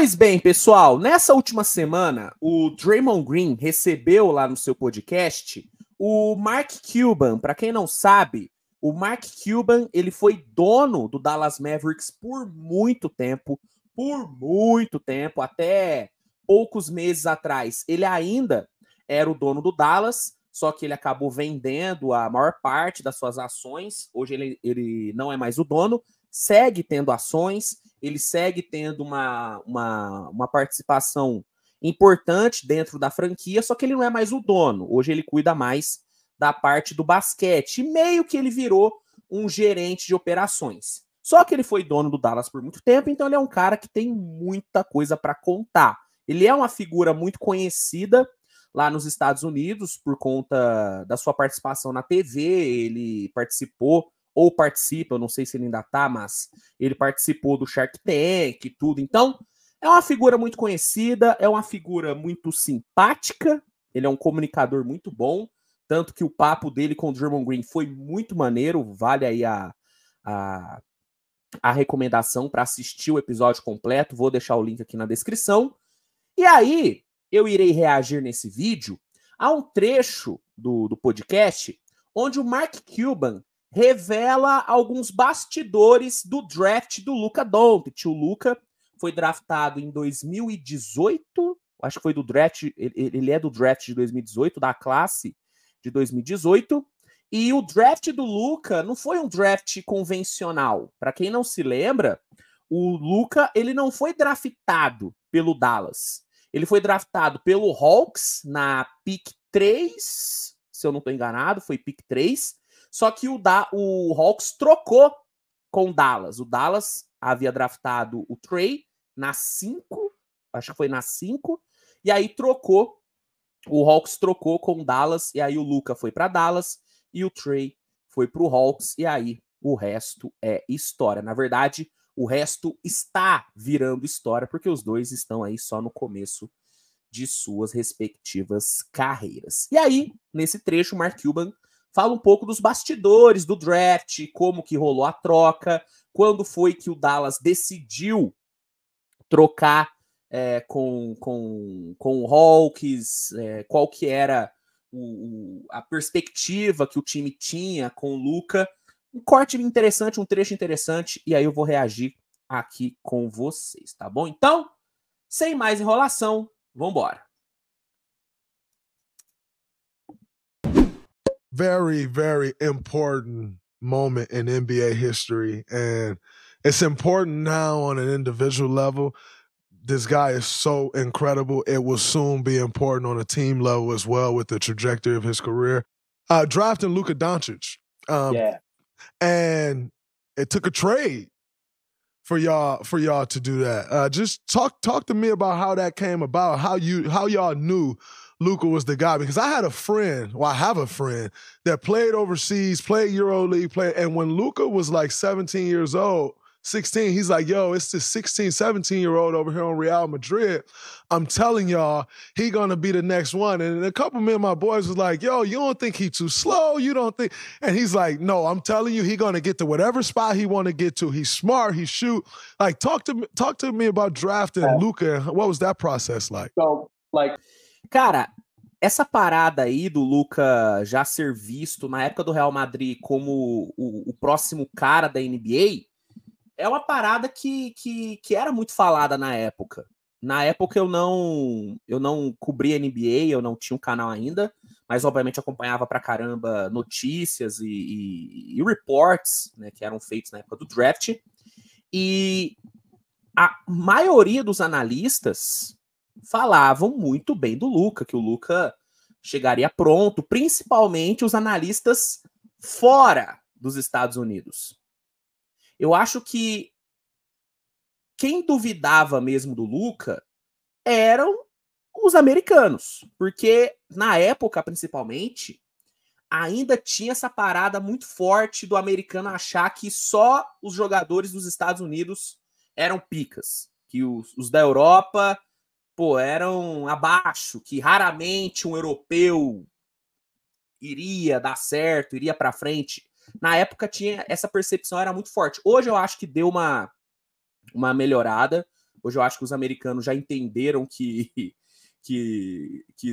Pois bem, pessoal, nessa última semana, o Draymond Green recebeu lá no seu podcast o Mark Cuban. Para quem não sabe, o Mark Cuban, ele foi dono do Dallas Mavericks por muito tempo, até poucos meses atrás. Ele ainda era o dono do Dallas, só que ele acabou vendendo a maior parte das suas ações. Hoje ele não é mais o dono, segue tendo ações, ele segue tendo uma participação importante dentro da franquia, só que ele não é mais o dono. Hoje ele cuida mais da parte do basquete. E meio que ele virou um gerente de operações. Só que ele foi dono do Dallas por muito tempo, então ele é um cara que tem muita coisa para contar. Ele é uma figura muito conhecida lá nos Estados Unidos por conta da sua participação na TV. Ele participou ou participa, eu não sei se ele ainda tá, mas ele participou do Shark Tank e tudo. Então, é uma figura muito conhecida, é uma figura muito simpática, ele é um comunicador muito bom, tanto que o papo dele com o Draymond Green foi muito maneiro, vale aí a recomendação para assistir o episódio completo, vou deixar o link aqui na descrição. E aí, eu irei reagir nesse vídeo a um trecho do podcast onde o Mark Cuban revela alguns bastidores do draft do Luka Doncic. O Luka foi draftado em 2018, acho que foi do draft, ele é do draft de 2018, da classe de 2018, e o draft do Luka não foi um draft convencional. Para quem não se lembra, o Luka, ele não foi draftado pelo Dallas. Ele foi draftado pelo Hawks na pick 3, se eu não estou enganado, foi pick 3. Só que o Hawks trocou com o Dallas. O Dallas havia draftado o Trey na 5, acho que foi na 5, e aí o Hawks trocou com o Dallas, e aí o Luka foi para Dallas, e o Trey foi para o Hawks, e aí o resto é história. Na verdade, o resto está virando história, porque os dois estão aí só no começo de suas respectivas carreiras. E aí, nesse trecho, o Mark Cuban fala um pouco dos bastidores do draft, como que rolou a troca, quando foi que o Dallas decidiu trocar com o Hawks, qual que era a perspectiva que o time tinha com o Luka. Um corte interessante, um trecho interessante, e aí eu vou reagir aqui com vocês, tá bom? Então, sem mais enrolação, vambora. Very, very important moment in NBA history, and it's important now on an individual level. This guy is so incredible. It will soon be important on a team level as well with the trajectory of his career. Drafting Luka Doncic. And it took a trade for y'all to do that. Just talk to me about how that came about, how y'all knew Luka was the guy, because I have a friend that played overseas, played EuroLeague, and when Luka was like 17 years old, 16, he's like, yo, it's this 16, 17-year-old over here on Real Madrid. I'm telling y'all, he gonna be the next one. And a couple of me and my boys was like, yo, you don't think he too slow? You don't think? And he's like, no, I'm telling you, he gonna get to whatever spot he wanna get to. He's smart, he shoot. Like, talk to me about drafting Luka. What was that process like? Cara, essa parada aí do Luka já ser visto na época do Real Madrid como o próximo cara da NBA é uma parada que era muito falada na época. Na época eu não cobria NBA, eu não tinha um canal ainda, mas obviamente acompanhava pra caramba notícias e reports, né, que eram feitos na época do draft. E a maioria dos analistas falavam muito bem do Luka, que o Luka chegaria pronto, principalmente os analistas fora dos Estados Unidos. Eu acho que quem duvidava mesmo do Luka eram os americanos, porque na época, principalmente, ainda tinha essa parada muito forte do americano achar que só os jogadores dos Estados Unidos eram picas, que os da Europa, eram abaixo, que raramente um europeu iria dar certo, iria para frente. Na época tinha essa percepção, era muito forte. Hoje eu acho que deu uma melhorada. Hoje eu acho que os americanos já entenderam que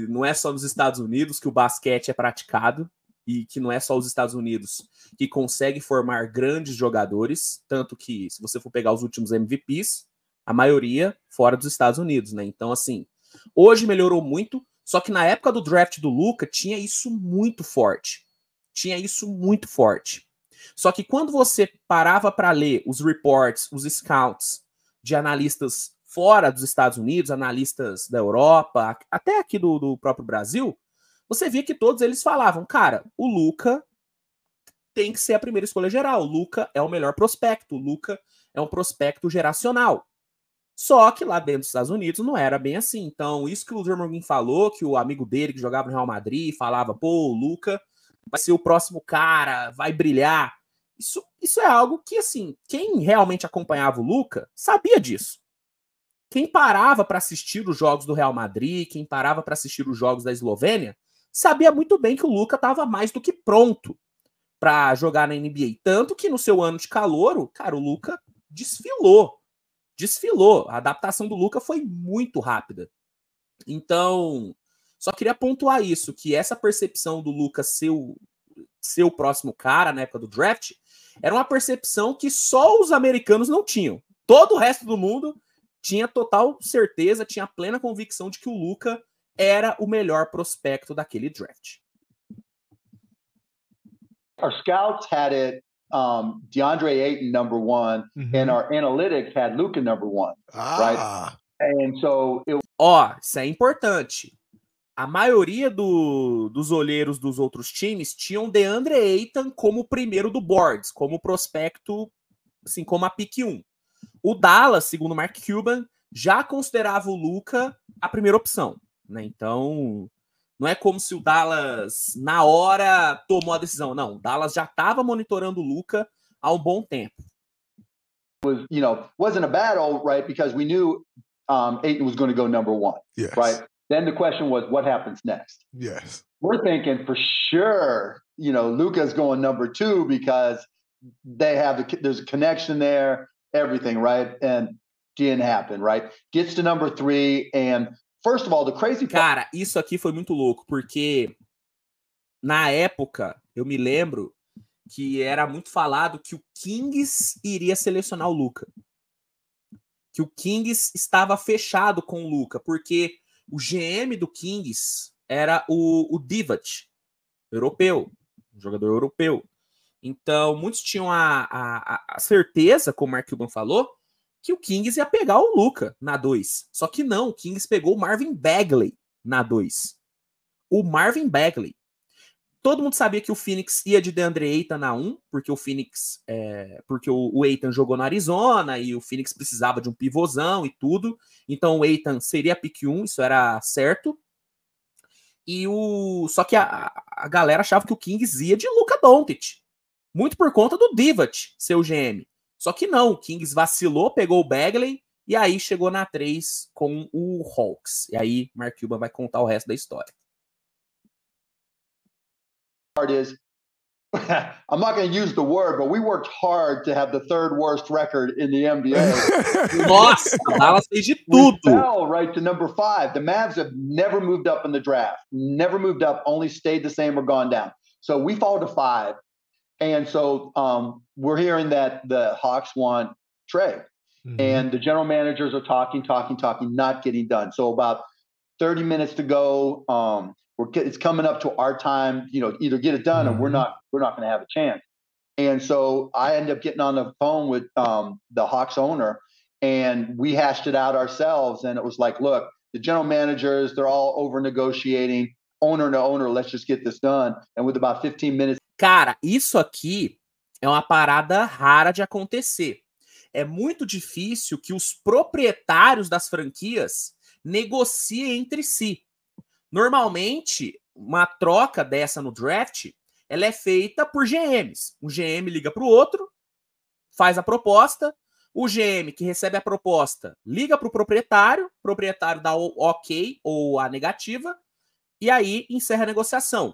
não é só nos Estados Unidos que o basquete é praticado e que não é só os Estados Unidos que consegue formar grandes jogadores, tanto que, se você for pegar os últimos MVPs, a maioria fora dos Estados Unidos, né? Então, assim, hoje melhorou muito, só que na época do draft do Luka tinha isso muito forte. Tinha isso muito forte. Só que quando você parava para ler os reports, os scouts de analistas fora dos Estados Unidos, analistas da Europa, até aqui do próprio Brasil, você via que todos eles falavam, cara, o Luka tem que ser a primeira escolha geral, o Luka é o melhor prospecto, o Luka é um prospecto geracional. Só que lá dentro dos Estados Unidos não era bem assim. Então, isso que o Draymond falou, que o amigo dele que jogava no Real Madrid falava, pô, o Luka vai ser o próximo cara, vai brilhar. Isso é algo que, assim, quem realmente acompanhava o Luka sabia disso. Quem parava para assistir os jogos do Real Madrid, quem parava para assistir os jogos da Eslovênia, sabia muito bem que o Luka estava mais do que pronto para jogar na NBA. Tanto que no seu ano de calouro, cara, o Luka desfilou. A adaptação do Luka foi muito rápida. Então, só queria pontuar isso, que essa percepção do Luka ser o próximo cara na época do draft era uma percepção que só os americanos não tinham. Todo o resto do mundo tinha total certeza, tinha plena convicção de que o Luka era o melhor prospecto daquele draft. Our scouts had it DeAndre Ayton number one, and our analytics had Luka number one, right? And so isso é importante. A maioria dos olheiros dos outros times tinham DeAndre Ayton como o primeiro do board, como prospecto, assim, como a pick 1. O Dallas, segundo Mark Cuban, já considerava o Luka a primeira opção, né? Então, não é como se o Dallas, na hora, tomou a decisão. Não, o Dallas já estava monitorando o Luka há um bom tempo. Wasn't a battle, right? Because we knew Ayton was going to go number one, yes. Right? Then the question was, what happens next? Yes. We're thinking for sure, Luka's going number 2 because there's a connection there, everything, right? And didn't happen, right? Gets to number 3, and first of all, the crazy part... Cara, isso aqui foi muito louco, porque na época, eu me lembro que era muito falado que o Kings iria selecionar o Luka. Que o Kings estava fechado com o Luka, porque o GM do Kings era o Divac, europeu, um jogador europeu. Então, muitos tinham a certeza, como o Mark Cuban falou, que o Kings ia pegar o Luka na 2. Só que não, o Kings pegou o Marvin Bagley na 2. O Marvin Bagley. Todo mundo sabia que o Phoenix ia de DeAndre Ayton na 1, porque porque o Ayton jogou no Arizona e o Phoenix precisava de um pivôzão e tudo. Então o Ayton seria a pick 1, isso era certo. Só que a galera achava que o Kings ia de Luka Doncic, muito por conta do Divac ser o GM. Só que não, o Kings vacilou, pegou o Bagley e aí chegou na 3 com o Hawks. E aí Mark Cuban vai contar o resto da história. Is I'm not going to use the word, but we worked hard to have the 3rd worst record in the NBA. Nossa, o Dallas fez de tudo. We fell right to number 5. The Mavs have never moved up in the draft. Never moved up, only stayed the same or gone down. So we fall to 5. And so we're hearing that the Hawks want Trey. Mm-hmm. And the general managers are talking, not getting done. So about 30 minutes to go. It's coming up to our time, either get it done or we're not going to have a chance. And so I ended up getting on the phone with the Hawks owner, and we hashed it out ourselves. And it was like, look, the general managers, they're all over negotiating, owner to owner, let's just get this done. And with about 15 minutes. Cara, isso aqui é uma parada rara de acontecer. É muito difícil que os proprietários das franquias negociem entre si. Normalmente, uma troca dessa no draft, ela é feita por GMs. Um GM liga para o outro, faz a proposta, o GM que recebe a proposta liga para o proprietário dá o ok ou a negativa, e aí encerra a negociação.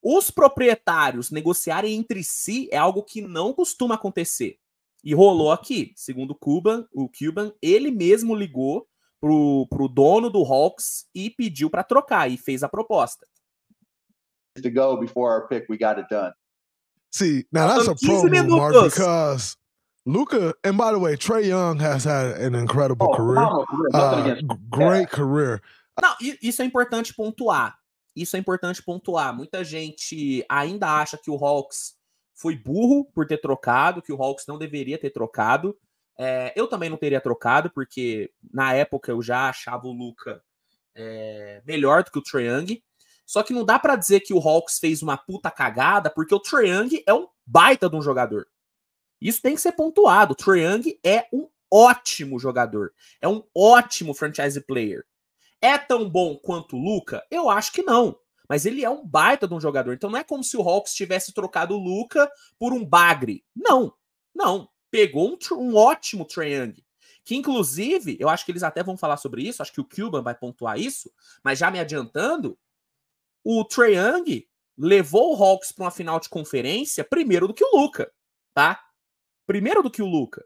Os proprietários negociarem entre si é algo que não costuma acontecer. E rolou aqui, segundo o Cuban, ele mesmo ligou pro dono do Hawks e pediu para trocar e fez a proposta. To go before our pick, we got it done. See, now that's a pro move, Mark, because Luka, and by the way, Trae Young has had an incredible career. Great career. Não, isso é importante pontuar. Isso é importante pontuar. Muita gente ainda acha que o Hawks foi burro por ter trocado, que o Hawks não deveria ter trocado. Eu também não teria trocado, porque na época eu já achava o Luka melhor do que o Trae Young. Só que não dá pra dizer que o Hawks fez uma puta cagada, porque o Trae Young é um baita de um jogador. Isso tem que ser pontuado. O Trae Young é um ótimo jogador. É um ótimo franchise player. É tão bom quanto o Luka? Eu acho que não. Mas ele é um baita de um jogador. Então não é como se o Hawks tivesse trocado o Luka por um bagre. Não. Não. Pegou um ótimo Trae Young. Que, inclusive, eu acho que eles até vão falar sobre isso. Acho que o Cuban vai pontuar isso. Mas já me adiantando, o Trae Young levou o Hawks para uma final de conferência primeiro do que o Luka. Tá? Primeiro do que o Luka.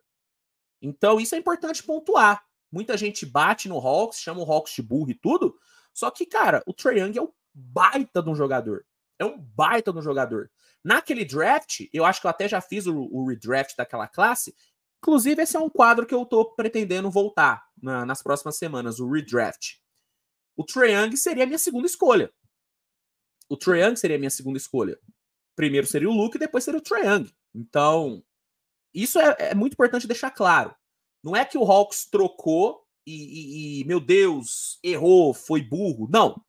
Então isso é importante pontuar. Muita gente bate no Hawks, chama o Hawks de burro e tudo. Só que, cara, o Trae Young é um baita de um jogador. É um baita de um jogador. Naquele draft, eu acho que eu até já fiz o redraft daquela classe. Inclusive, esse é um quadro que eu tô pretendendo voltar nas próximas semanas, o redraft. O Trae Young seria a minha segunda escolha. O Trae Young seria a minha segunda escolha. Primeiro seria o Luka e depois seria o Trae Young. Então, isso é muito importante deixar claro. Não é que o Hawks trocou e meu Deus, errou, foi burro. Não.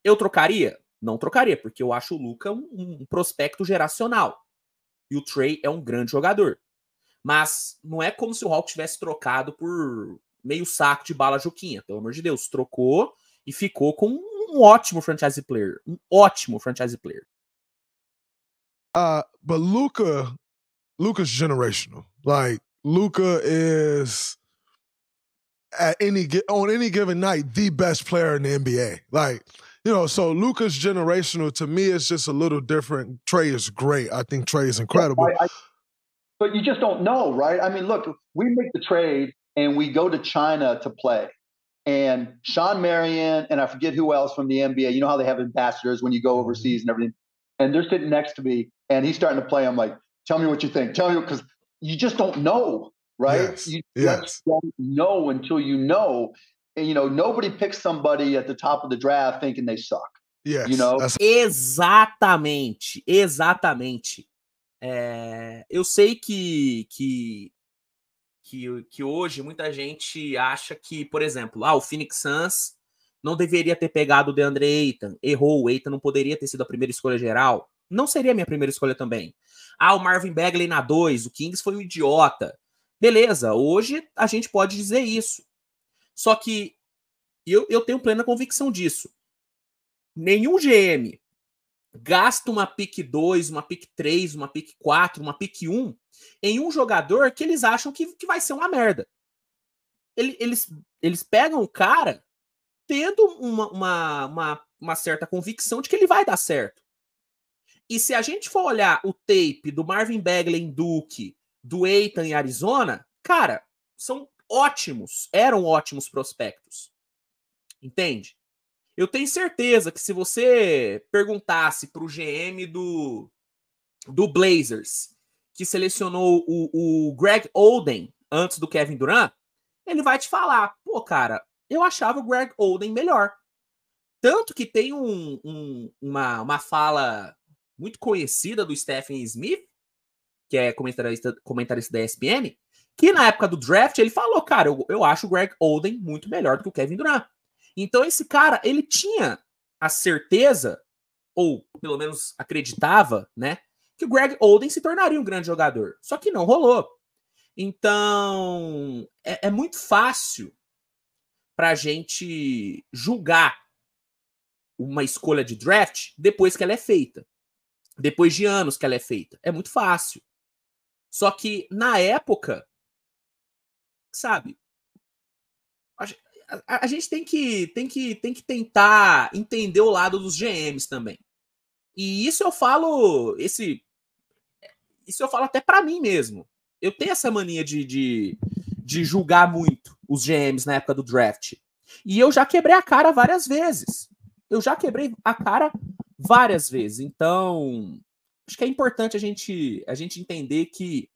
Eu trocaria? Não trocaria, porque eu acho o Luka um prospecto geracional. E o Trae é um grande jogador. Mas não é como se o Hawks tivesse trocado por meio saco de bala Juquinha. Pelo amor de Deus, trocou e ficou com um ótimo franchise player. Um ótimo franchise player. But Luka's generational. Like, Luka is on any given night the best player in the NBA. Like, you know, so Luka's generational. To me, it's just a little different. Trae is great. I think Trae is incredible. But you just don't know, right? I mean, look, we make the trade and we go to China to play. And Sean Marion and I forget who else from the NBA. You know how they have ambassadors when you go overseas and everything. And they're sitting next to me and he's starting to play. I'm like, tell me what you think. Tell me, because you just don't know, right? Yes. You Yes. just don't know until you know. And, you know, nobody picks somebody at the top of the draft thinking they suck. Yes. You know? Exatamente. Exatamente. Eu sei que hoje muita gente acha que, por exemplo, o Phoenix Suns não deveria ter pegado o DeAndre Ayton, errou, o Ayton não poderia ter sido a primeira escolha geral, não seria a minha primeira escolha também. O Marvin Bagley na 2, o Kings foi um idiota. Beleza, hoje a gente pode dizer isso. Só que eu tenho plena convicção disso. Nenhum GM gasta uma pick 2, uma pick 3, uma pick 4, uma pick 1 em um jogador que eles acham que vai ser uma merda. Eles pegam o cara tendo uma certa convicção de que ele vai dar certo. E se a gente for olhar o tape do Marvin Bagley em Duke, do Ayton em Arizona, cara, eram ótimos prospectos. Entende? Eu tenho certeza que se você perguntasse para o GM do Blazers, que selecionou o Greg Oden antes do Kevin Durant, ele vai te falar, pô, cara, eu achava o Greg Oden melhor. Tanto que tem uma fala muito conhecida do Stephen Smith, que é comentarista da ESPN, que na época do draft ele falou, cara, eu acho o Greg Oden muito melhor do que o Kevin Durant. Então esse cara, ele tinha a certeza, ou pelo menos acreditava, né, que o Greg Oden se tornaria um grande jogador. Só que não rolou. Então é muito fácil pra gente julgar uma escolha de draft depois que ela é feita. Depois de anos que ela é feita. É muito fácil. Só que na época, sabe, a gente tem que tentar entender o lado dos GMs também. E isso eu falo, isso eu falo até pra mim mesmo. eu tenho essa mania de julgar muito os GMs na época do draft. E eu já quebrei a cara várias vezes. Então, acho que é importante a gente entender que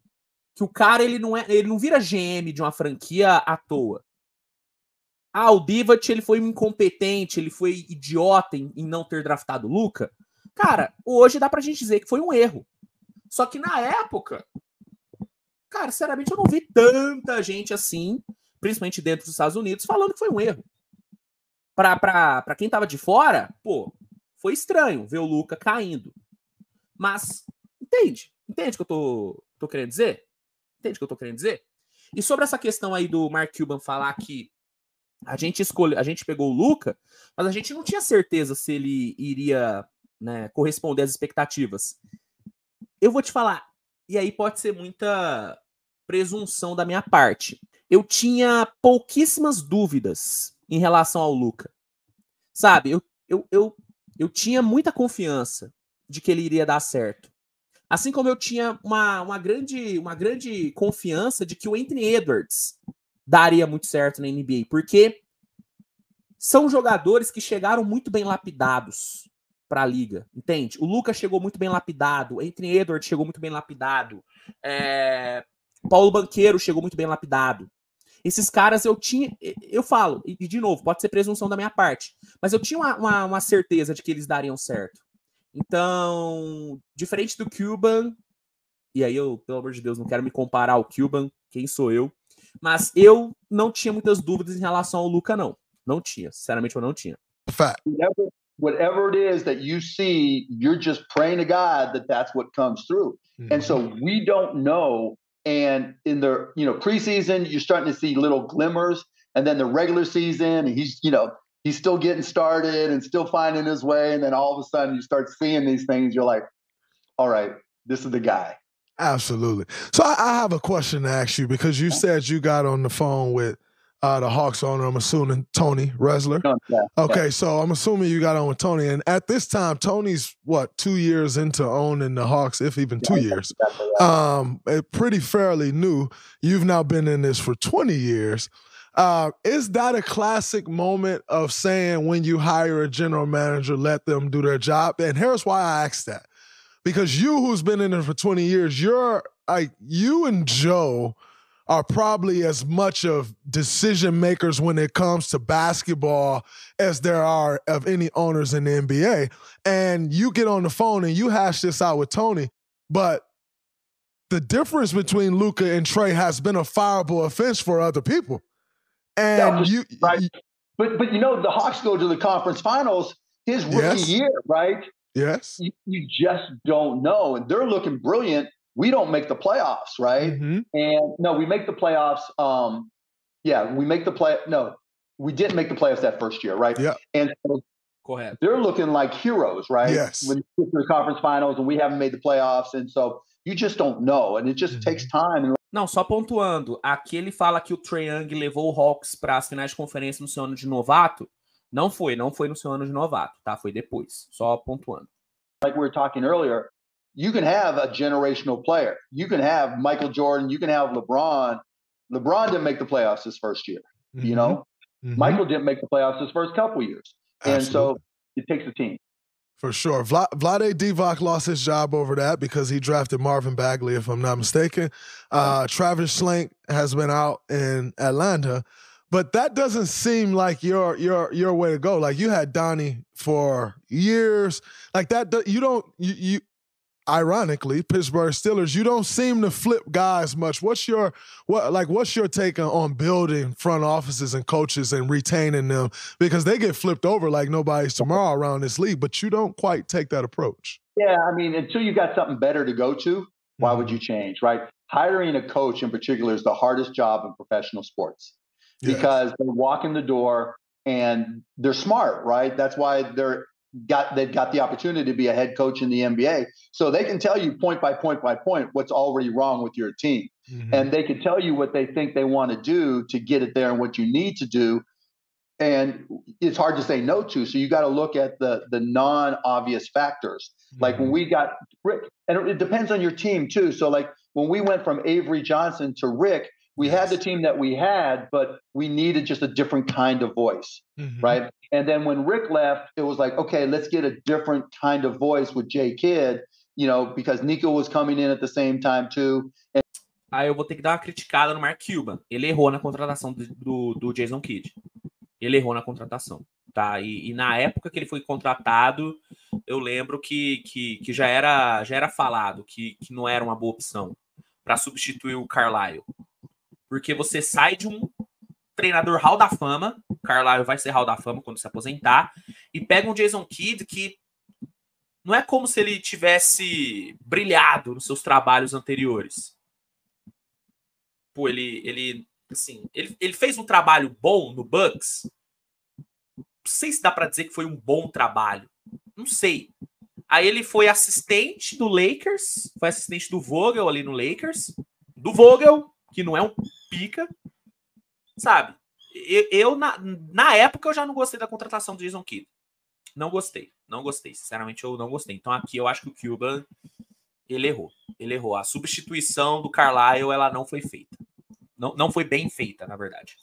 o cara ele não vira GM de uma franquia à toa. O Divac ele foi incompetente, ele foi idiota em não ter draftado o Luka. Cara, hoje dá pra gente dizer que foi um erro. Só que na época, cara, sinceramente eu não vi tanta gente assim, principalmente dentro dos Estados Unidos, falando que foi um erro. Pra quem tava de fora, pô, foi estranho ver o Luka caindo. Mas, entende o que eu tô querendo dizer? Entende o que eu tô querendo dizer? E sobre essa questão aí do Mark Cuban falar que a gente pegou o Luka, mas a gente não tinha certeza se ele iria, né, corresponder às expectativas. Eu vou te falar, e aí pode ser muita presunção da minha parte. Eu tinha pouquíssimas dúvidas em relação ao Luka. Sabe, eu tinha muita confiança de que ele iria dar certo. Assim como eu tinha uma grande confiança de que o Anthony Edwards daria muito certo na NBA, porque são jogadores que chegaram muito bem lapidados para a liga, entende? O Luka chegou muito bem lapidado, o Anthony Edwards chegou muito bem lapidado, Paulo Banchero chegou muito bem lapidado. Esses caras eu falo, e de novo, pode ser presunção da minha parte, mas eu tinha uma certeza de que eles dariam certo. Então, diferente do Cuban, e aí eu, pelo amor de Deus, não quero me comparar ao Cuban, quem sou eu, mas eu não tinha muitas dúvidas em relação ao Luka, não. Não tinha. Sinceramente, eu não tinha. Fact. Whatever it is that you see, you're just praying to God that that's what comes through. Mm-hmm. And so we don't know. And in the preseason, you're starting to see little glimmers, and then the regular season, he's still getting started and still finding his way, and then all of a sudden you start seeing these things. You're like, all right, this is the guy. Absolutely. So I have a question to ask you, because you said you got on the phone with the Hawks owner, I'm assuming Tony Resler. Okay, so I'm assuming you got on with Tony. And at this time, Tony's, 2 years into owning the Hawks, if even 2 years. Pretty fairly new. You've now been in this for 20 years. Is that a classic moment of saying when you hire a general manager, let them do their job? And here's why I asked that. Because you, who's been in it for 20 years, you and Joe are probably as much of decision makers when it comes to basketball as there are of any owners in the NBA. And you get on the phone and you hash this out with Tony, but the difference between Luka and Trey has been a fireable offense for other people. And But the Hawks go to the conference finals his rookie year, right? Yes. You just don't know. And they're looking brilliant. We don't make the playoffs, right? Mm-hmm. And no, we make the playoffs. We didn't make the playoffs that first year, right? Yeah. And so go ahead. They're looking like heroes, right? Yes. When you get to the conference finals and we haven't made the playoffs. And so you just don't know. And it just takes time. Não, só pontuando. Aqui ele fala que o Trae Young levou o Hawks para as finais de conferência no seu ano de novato. Não foi no seu ano de novato, tá? Foi depois. Só pontuando. Like we were talking earlier, you can have a generational player. You can have Michael Jordan. You can have LeBron. LeBron didn't make the playoffs his first year. Mm-hmm. Michael didn't make the playoffs his first couple years. Absolutely. And so it takes a team. For sure. Vlade Divac lost his job over that because he drafted Marvin Bagley, if I'm not mistaken. Travis Schlenk has been out in Atlanta. But that doesn't seem like your way to go. Like, you had Donnie for years. Like that, you ironically, Pittsburgh Steelers, you don't seem to flip guys much. What's your take on building front offices and coaches and retaining them? Because they get flipped over like nobody's tomorrow around this league, but you don't quite take that approach. Yeah, I mean, until you got something better to go to, why would you change, right? Hiring a coach in particular is the hardest job in professional sports because they walk in the door and they're smart, right? That's why they've got the opportunity to be a head coach in the NBA. So they can tell you point by point by point what's already wrong with your team. Mm-hmm. And they can tell you what they think they want to do to get it there and what you need to do. And it's hard to say no to. So you got to look at the non-obvious factors. Mm-hmm. Like when we got Rick, and it depends on your team too. So like when we went from Avery Johnson to Rick, we had the team that we had, but we needed just a different kind of voice, right? And then when Rick left, it was like, okay, let's get a different kind of voice with Jay Kidd, you know, because Nico was coming in at the same time too. And... Aí eu vou ter que dar uma criticada no Mark Cuban. Ele errou na contratação do Jason Kidd. Ele errou na contratação, tá? E na época que ele foi contratado, eu lembro que já era falado que não era uma boa opção para substituir o Carlisle. Porque você sai de um treinador Hall da Fama, o Carlisle vai ser Hall da Fama quando se aposentar, e pega um Jason Kidd que não é como se ele tivesse brilhado nos seus trabalhos anteriores. Pô, ele fez um trabalho bom no Bucks. Não sei se dá pra dizer que foi um bom trabalho. Não sei. Aí ele foi assistente do Lakers, foi assistente do Vogel ali no Lakers. Do Vogel, que não é um pica. Sabe? Eu na época, eu já não gostei da contratação do Jason Kidd. Não gostei. Sinceramente, eu não gostei. Então aqui eu acho que o Cuban, ele errou. A substituição do Carlisle, ela não foi feita. Não foi bem feita, na verdade.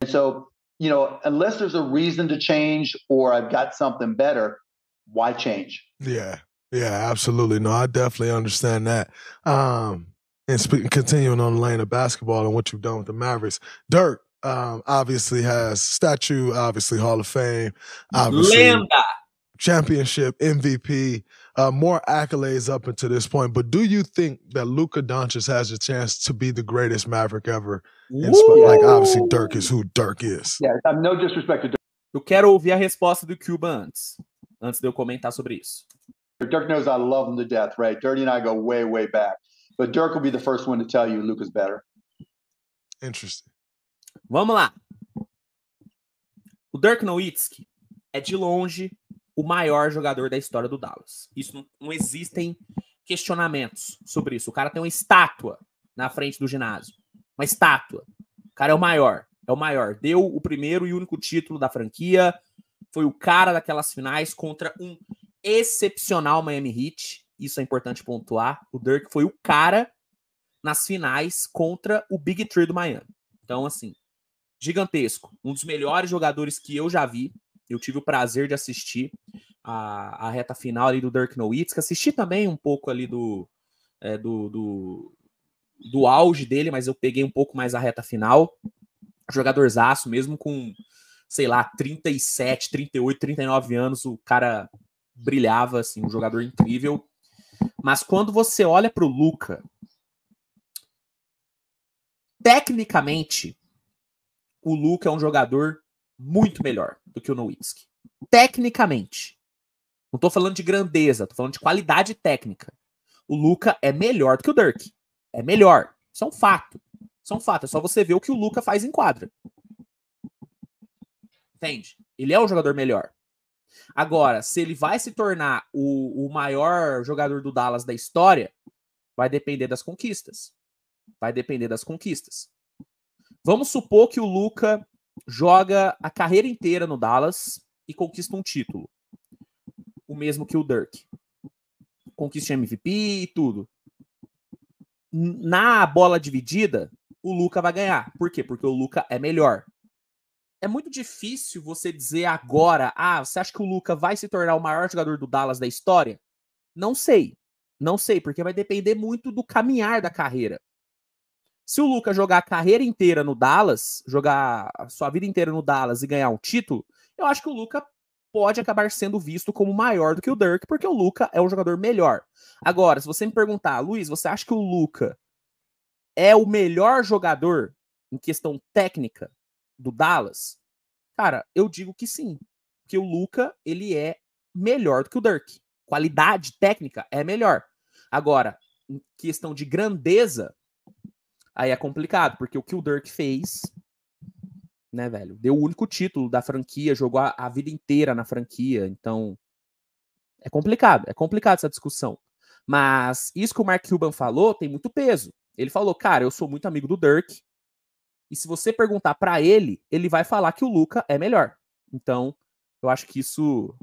So, you know, unless there's a reason to change or I've got something better, why change? Yeah, absolutely. No, I definitely understand that. And continuing on the lane of basketball and what you've done with the Mavericks, Dirk obviously has statue, obviously Hall of Fame, obviously Lenda! Championship, MVP, more accolades up until this point. But do you think that Luka Doncic has a chance to be the greatest Maverick ever? Like, obviously, Dirk is who Dirk is. Yeah, I'm no disrespect to Dirk. Eu quero ouvir a resposta do Cuban antes de eu comentar sobre isso. Dirk knows I love him to death, right? Dirty and I go way, way back. But Dirk will be the first one to tell you Luka's better. Interesting. Vamos lá. O Dirk Nowitzki é de longe o maior jogador da história do Dallas. Isso não existem questionamentos sobre isso. O cara tem uma estátua na frente do ginásio. Uma estátua. O cara é o maior. Deu o primeiro e único título da franquia. Foi o cara daquelas finais contra um excepcional Miami Heat. Isso é importante pontuar. O Dirk foi o cara nas finais contra o Big Three do Miami. Então, assim, gigantesco. Um dos melhores jogadores que eu já vi. Eu tive o prazer de assistir a reta final ali do Dirk Nowitzki. Assisti também um pouco ali do auge dele, mas eu peguei um pouco mais a reta final. Jogadorzaço, mesmo com, sei lá, 37, 38, 39 anos, o cara brilhava, assim, um jogador incrível. Mas quando você olha pro Luka, tecnicamente, o Luka é um jogador muito melhor do que o Nowitzki. Tecnicamente. Não tô falando de grandeza, tô falando de qualidade técnica. O Luka é melhor do que o Dirk. É melhor. Isso é um fato. É só você ver o que o Luka faz em quadra. Entende? Ele é um jogador melhor. Agora, se ele vai se tornar o maior jogador do Dallas da história, vai depender das conquistas. Vamos supor que o Luka joga a carreira inteira no Dallas e conquista um título. O mesmo que o Dirk. Conquista MVP e tudo. Na bola dividida, o Luka vai ganhar. Por quê? Porque o Luka é melhor. É muito difícil você dizer agora, você acha que o Luka vai se tornar o maior jogador do Dallas da história? Não sei, porque vai depender muito do caminhar da carreira. Se o Luka jogar a carreira inteira no Dallas, jogar a sua vida inteira no Dallas e ganhar um título, eu acho que o Luka pode acabar sendo visto como maior do que o Dirk, porque o Luka é um jogador melhor. Agora, se você me perguntar, Luiz, você acha que o Luka é o melhor jogador em questão técnica do Dallas? Cara, eu digo que sim. Porque o Luka, ele é melhor do que o Dirk. Qualidade técnica é melhor. Agora, em questão de grandeza, aí é complicado, porque o que o Dirk fez, né, velho? Deu o único título da franquia, jogou a vida inteira na franquia, então é complicado essa discussão. Mas isso que o Mark Cuban falou tem muito peso. Ele falou, cara, eu sou muito amigo do Dirk, e se você perguntar pra ele, ele vai falar que o Luka é melhor. Então, eu acho que isso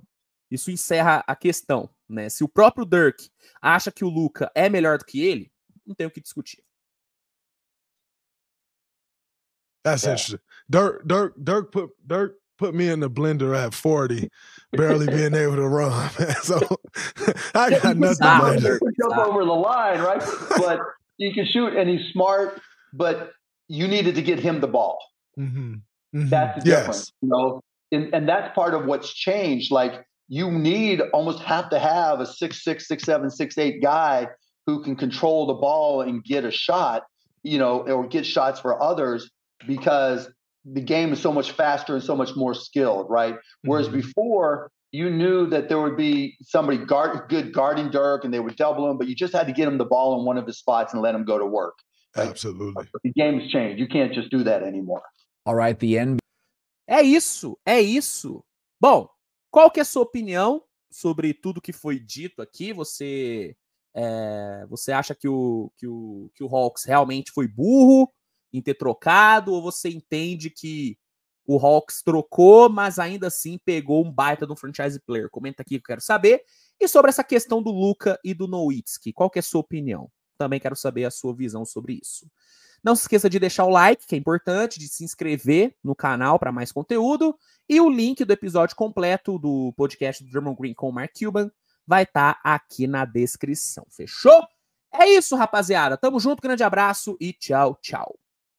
encerra a questão, né? Se o próprio Dirk acha que o Luka é melhor do que ele, não tem o que discutir. That's interesting. Dirk put me in the blender at 40, barely being able to run, man. So I got nothing. He could jump over the line, right? But he can shoot, and he's smart. But you needed to get him the ball. Mm-hmm. Mm-hmm. That's the difference, you know. And that's part of what's changed. Like, you almost have to have a 6'6", 6'7", 6'8" guy who can control the ball and get a shot, you know, or get shots for others, because the game is so much faster and so much more skilled, right? Whereas before, you knew that there would be somebody good guarding Dirk, and they would double him, but you just had to get him the ball in one of his spots and let him go to work. Right? Absolutely. The game's changed. You can't just do that anymore. All right, the end. É isso. Bom, qual que é a sua opinião sobre tudo que foi dito aqui? Você acha que o Hawks realmente foi burro em ter trocado, ou você entende que o Hawks trocou, mas ainda assim pegou um baita de um franchise player? Comenta aqui que eu quero saber. E sobre essa questão do Luka e do Nowitzki, qual que é a sua opinião? Também quero saber a sua visão sobre isso. Não se esqueça de deixar o like, que é importante, de se inscrever no canal para mais conteúdo, e o link do episódio completo do podcast do Draymond Green com o Mark Cuban vai estar aqui na descrição. Fechou? É isso, rapaziada. Tamo junto, grande abraço e tchau, tchau.